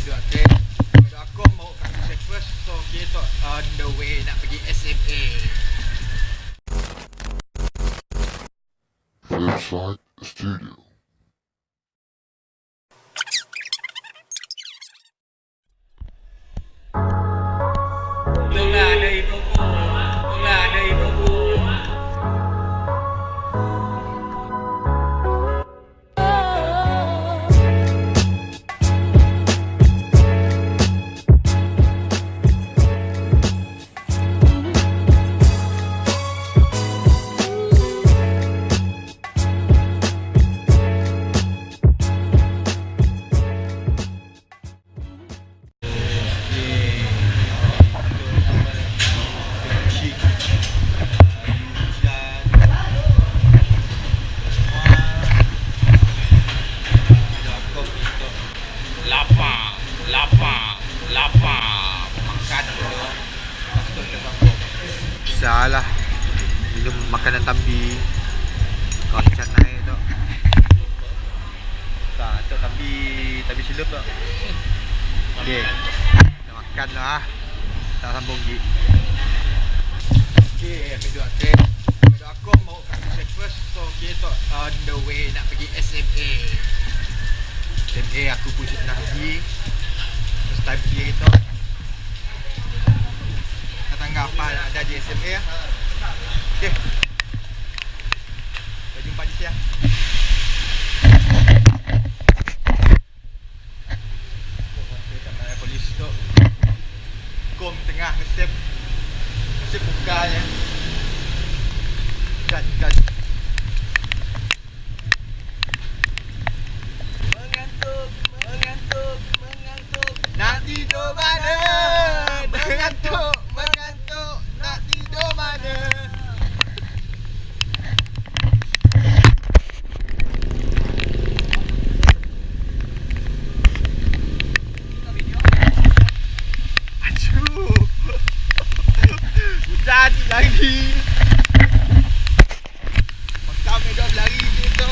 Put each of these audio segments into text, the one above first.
Okay. Kalau aku mau kat breakfast, so kita on the way nak pergi SMA. Website Studio. Tengah ada ibu-ibu. Tengah ada ibu-ibu. Salah minum makanan tambi kau canai tu tak tu tambi celup tu okey kita makan lah tak sambung lagi okey aku mau kat breakfast so kita on the way nak pergi SMA aku pun nak pergi first time pergi tu tanggapan ada di SMA ya. Okey. Kita jumpa di sini. Oh, polis tu. Kom tengah ngesep bukanya. Dan mengantuk. Nak tidur mana? Mengantuk. Nak tidur mana? Aduh. Hujan lagi. Pakam ni dah berlari gitu.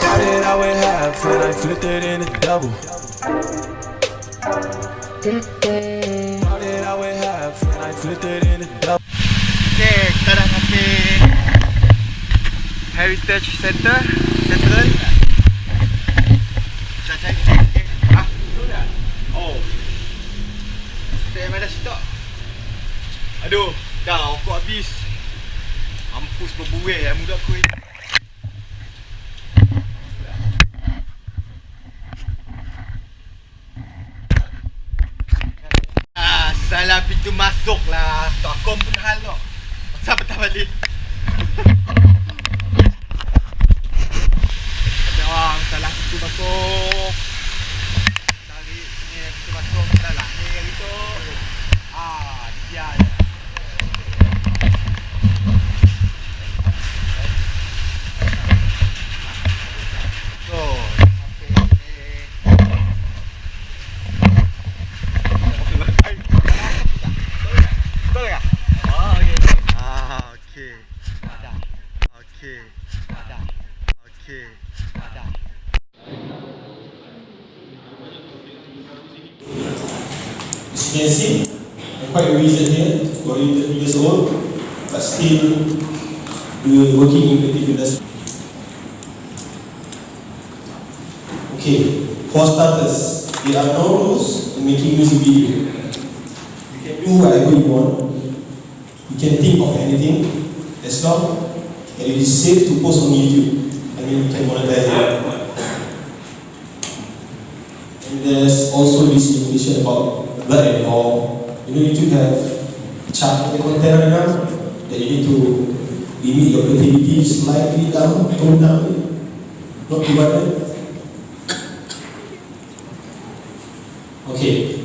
Thought that I would have and I flipped it in a double. Thought that I would have and I flipped it in a double. Okay, kita dah sampai Heritage Central. Kita cari betul dah? Oh, stay mana situ? Aduh, dah aku habis. Mampus berbuih ya muda aku ni. Salah pintu masuk lah. Tu aku pun hal tu. Pasal petang balik. Ada orang salah pintu masuk. Cari ni pintu masuk. Salah ni yang itu. Dia je. So, As you can see, I'm quite recent here, 43 years old, but still working in creative industry. Okay, for starters, there are no rules in making music video. You can do whatever you want. You can think of anything as long as it is safe to post on YouTube. I mean, you can monetize it. And there's also this information about that and all. You know, YouTube have chart the content right now that you need to limit your creativity slightly down, tone down, not too bad. Okay.